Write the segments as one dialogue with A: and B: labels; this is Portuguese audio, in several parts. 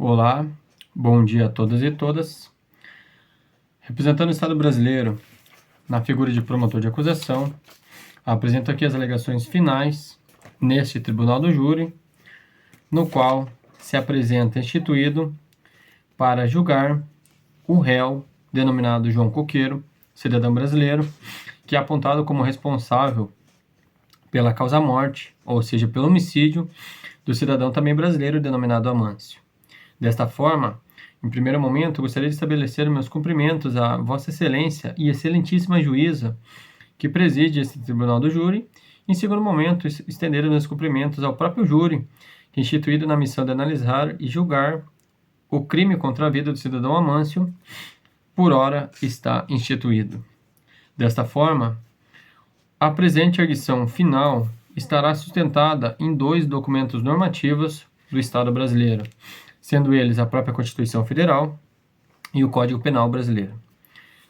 A: Olá, bom dia a todas e todas. Representando o Estado brasileiro na figura de promotor de acusação, apresento aqui as alegações finais neste Tribunal do Júri, no qual se apresenta instituído para julgar o réu denominado João Coqueiro, cidadão brasileiro, que é apontado como responsável pela causa-morte, ou seja, pelo homicídio do cidadão também brasileiro denominado Amâncio. Desta forma, em primeiro momento, gostaria de estabelecer meus cumprimentos à Vossa Excelência e Excelentíssima Juíza, que preside este Tribunal do Júri. Em segundo momento, estender meus cumprimentos ao próprio júri, que é instituído na missão de analisar e julgar o crime contra a vida do cidadão Amâncio, por ora está instituído. Desta forma, a presente arguição final estará sustentada em dois documentos normativos do Estado brasileiro, sendo eles a própria Constituição Federal e o Código Penal brasileiro.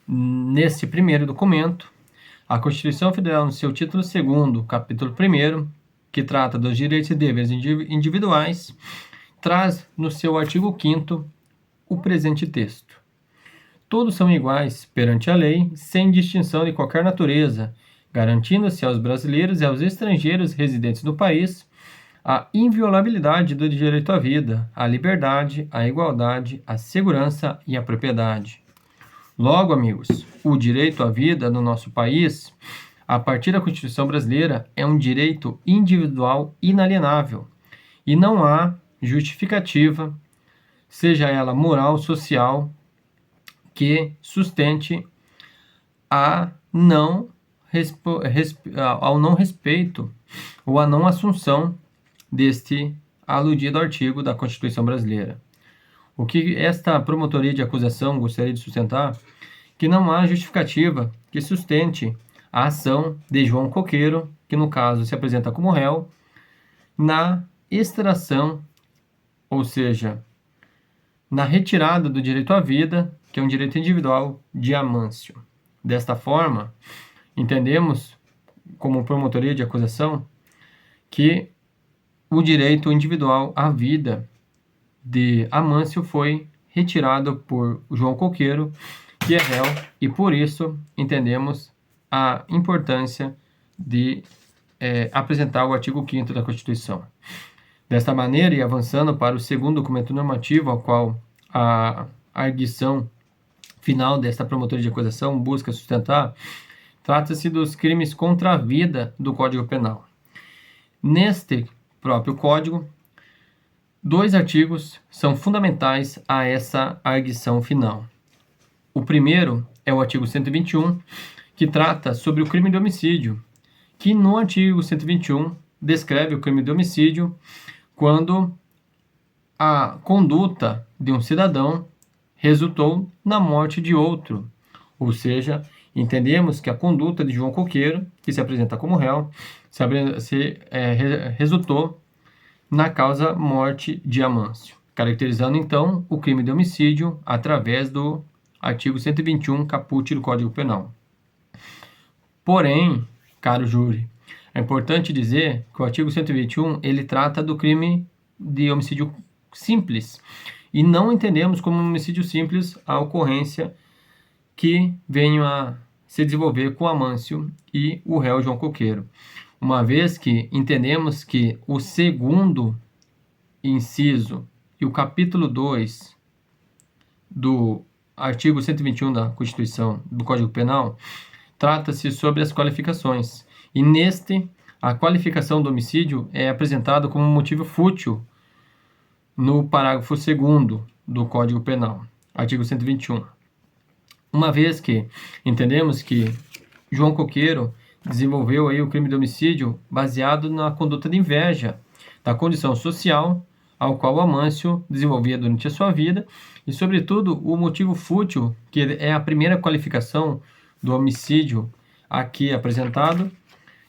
A: Neste primeiro documento, a Constituição Federal, no seu título 2º, capítulo 1º, que trata dos direitos e deveres individuais, traz no seu artigo 5º o presente texto. Todos são iguais perante a lei, sem distinção de qualquer natureza, garantindo-se aos brasileiros e aos estrangeiros residentes no país a inviolabilidade do direito à vida, à liberdade, à igualdade, à segurança e à propriedade. Logo, amigos, o direito à vida no nosso país, a partir da Constituição brasileira, é um direito individual inalienável e não há justificativa, seja ela moral, social, que sustente ao não respeito ou a não assunção deste aludido artigo da Constituição brasileira. O que esta promotoria de acusação gostaria de sustentar? Que não há justificativa que sustente a ação de João Coqueiro, que no caso se apresenta como réu, na extração, ou seja, na retirada do direito à vida, que é um direito individual de Amâncio. Desta forma, entendemos, como promotoria de acusação, que o direito individual à vida de Amâncio foi retirado por João Coqueiro, que é réu, e por isso entendemos a importância de apresentar o artigo 5º da Constituição. Desta maneira, e avançando para o segundo documento normativo, ao qual a arguição final desta promotoria de acusação busca sustentar, trata-se dos crimes contra a vida do Código Penal. Neste próprio Código, dois artigos são fundamentais a essa arguição final. O primeiro é o artigo 121, que trata sobre o crime de homicídio, que no artigo 121 descreve o crime de homicídio quando a conduta de um cidadão resultou na morte de outro, ou seja, entendemos que a conduta de João Coqueiro, que se apresenta como réu, resultou na causa morte de Amâncio, caracterizando então o crime de homicídio através do artigo 121, caput do Código Penal. Porém, caro júri, é importante dizer que o artigo 121 ele trata do crime de homicídio simples e não entendemos como homicídio simples a ocorrência que venha a se desenvolver com Amâncio e o réu João Coqueiro, uma vez que entendemos que o segundo inciso e o capítulo 2 do artigo 121 da Constituição do Código Penal trata-se sobre as qualificações, e neste, a qualificação do homicídio é apresentada como motivo fútil no parágrafo 2º do Código Penal, artigo 121. Uma vez que entendemos que João Coqueiro desenvolveu aí o crime de homicídio baseado na conduta de inveja da condição social ao qual Amâncio desenvolvia durante a sua vida e, sobretudo, o motivo fútil, que é a primeira qualificação do homicídio aqui apresentado,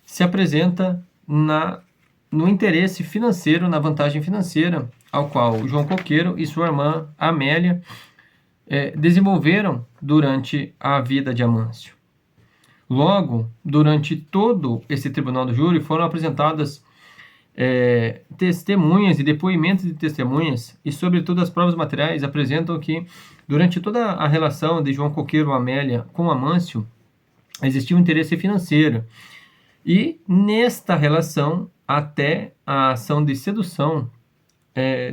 A: se apresenta no interesse financeiro, na vantagem financeira, ao qual João Coqueiro e sua irmã Amélia desenvolveram durante a vida de Amâncio. Logo, durante todo esse tribunal do júri, foram apresentadas testemunhas e depoimentos de testemunhas e, sobretudo, as provas materiais apresentam que, durante toda a relação de João Coqueiro Amélia com Amâncio, existia um interesse financeiro. E, nesta relação, até a ação de sedução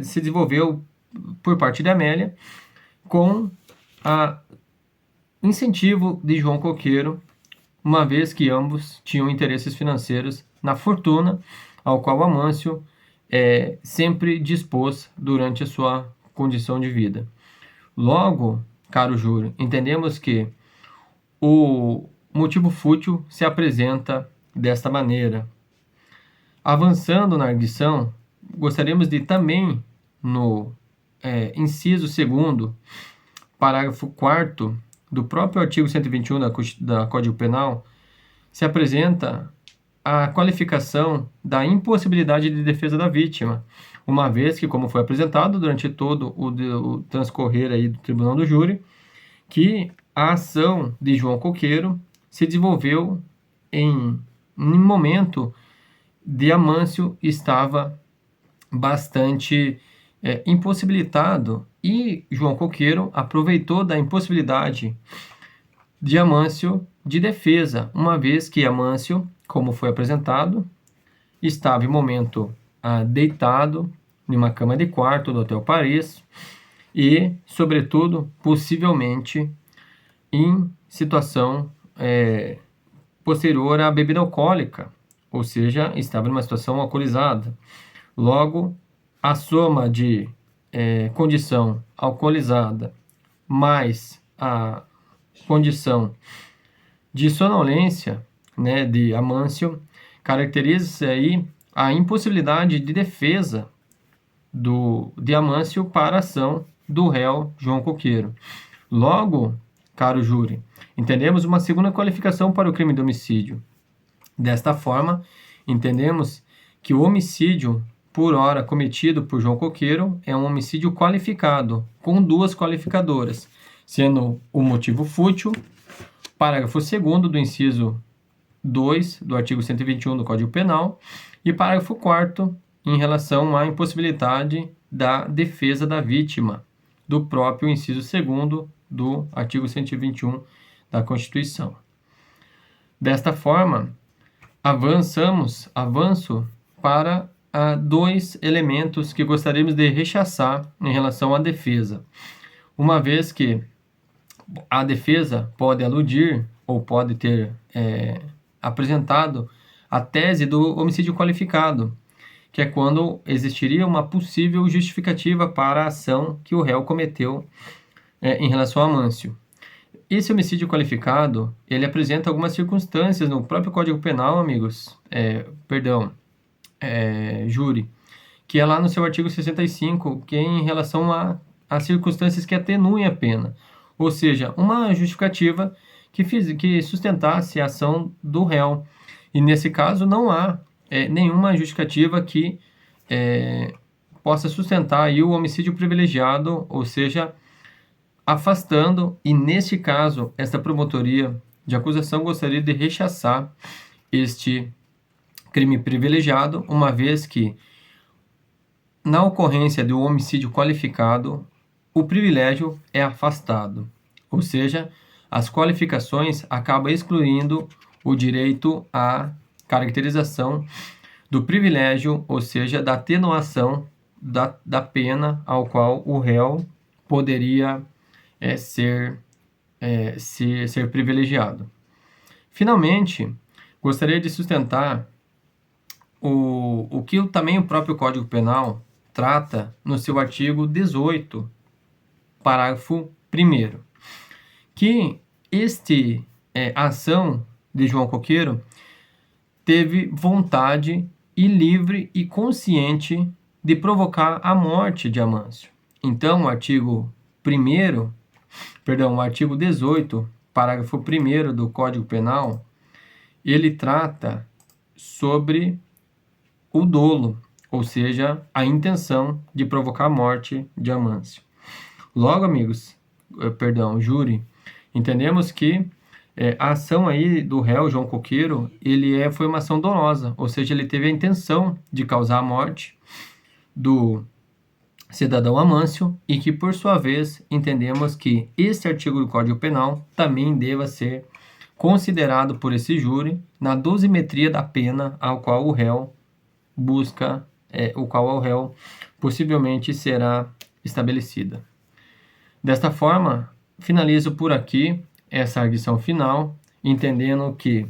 A: se desenvolveu por parte de Amélia, com a incentivo de João Coqueiro, uma vez que ambos tinham interesses financeiros na fortuna, ao qual Amâncio sempre dispôs durante a sua condição de vida. Logo, caro júri, entendemos que o motivo fútil se apresenta desta maneira. Avançando na arguição, gostaríamos de também, no inciso 2º, parágrafo 4º, do próprio artigo 121 da Código Penal, se apresenta a qualificação da impossibilidade de defesa da vítima, uma vez que, como foi apresentado durante todo o transcorrer aí do Tribunal do Júri, que a ação de João Coqueiro se desenvolveu em um momento de Amâncio estava bastante impossibilitado, e João Coqueiro aproveitou da impossibilidade de Amâncio de defesa, uma vez que Amâncio, como foi apresentado, estava em momento deitado em uma cama de quarto do Hotel Paris e, sobretudo, possivelmente em situação posterior à bebida alcoólica, ou seja, estava numa situação alcoolizada. Logo, a soma de condição alcoolizada mais a condição de sonolência, né, de Amâncio, caracteriza aí a impossibilidade de defesa de Amâncio para a ação do réu João Coqueiro. Logo, caro júri, entendemos uma segunda qualificação para o crime de homicídio. Desta forma, entendemos que o homicídio por hora cometido por João Coqueiro é um homicídio qualificado, com duas qualificadoras, sendo o motivo fútil, parágrafo 2º do inciso 2 do artigo 121 do Código Penal, e parágrafo 4º em relação à impossibilidade da defesa da vítima, do próprio inciso 2º do artigo 121 da Constituição. Desta forma, avanço para dois elementos que gostaríamos de rechaçar em relação à defesa, uma vez que a defesa pode aludir ou pode ter apresentado a tese do homicídio qualificado, que é quando existiria uma possível justificativa para a ação que o réu cometeu em relação a Amâncio. Esse homicídio qualificado, ele apresenta algumas circunstâncias no próprio Código Penal, amigos, júri, que é lá no seu artigo 65, que é em relação a circunstâncias que atenuem a pena, ou seja, uma justificativa que sustentasse a ação do réu. E nesse caso não há nenhuma justificativa que possa sustentar aí o homicídio privilegiado, ou seja, afastando, e neste caso, esta promotoria de acusação gostaria de rechaçar este crime privilegiado, uma vez que, na ocorrência de um homicídio qualificado, o privilégio é afastado, ou seja, as qualificações acabam excluindo o direito à caracterização do privilégio, ou seja, da atenuação da pena ao qual o réu poderia ser privilegiado. Finalmente, gostaria de sustentar o que também o próprio Código Penal trata no seu artigo 18, parágrafo 1º, que a ação de João Coqueiro teve vontade e livre e consciente de provocar a morte de Amâncio. Então, o artigo 18, parágrafo 1º do Código Penal, ele trata sobre o dolo, ou seja, a intenção de provocar a morte de Amâncio. Logo, amigos, júri, entendemos que A ação aí do réu João Coqueiro, foi uma ação dolosa, ou seja, ele teve a intenção de causar a morte do cidadão Amâncio e que, por sua vez, entendemos que este artigo do Código Penal também deva ser considerado por esse júri na dosimetria da pena ao qual o réu busca, o qual o réu possivelmente será estabelecida. Desta forma, finalizo por aqui essa arguição final, entendendo que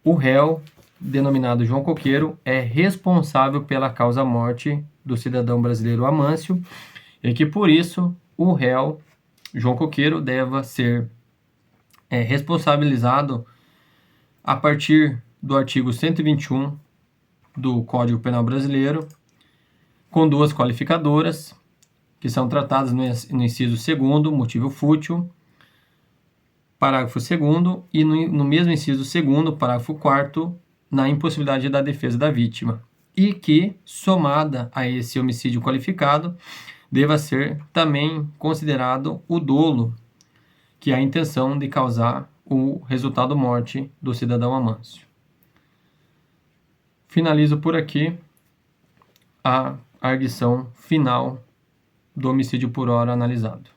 A: o réu, denominado João Coqueiro, é responsável pela causa-morte do cidadão brasileiro Amâncio e que, por isso, o réu, João Coqueiro, deva ser responsabilizado a partir do artigo 121 do Código Penal Brasileiro, com duas qualificadoras, que são tratadas no inciso 2º, motivo fútil, parágrafo 2º, e no mesmo inciso 2º, parágrafo 4º, na impossibilidade da defesa da vítima, e que, somada a esse homicídio qualificado, deva ser também considerado o dolo, que é a intenção de causar o resultado morte do cidadão Amâncio. Finalizo por aqui a arguição final do homicídio por hora analisado.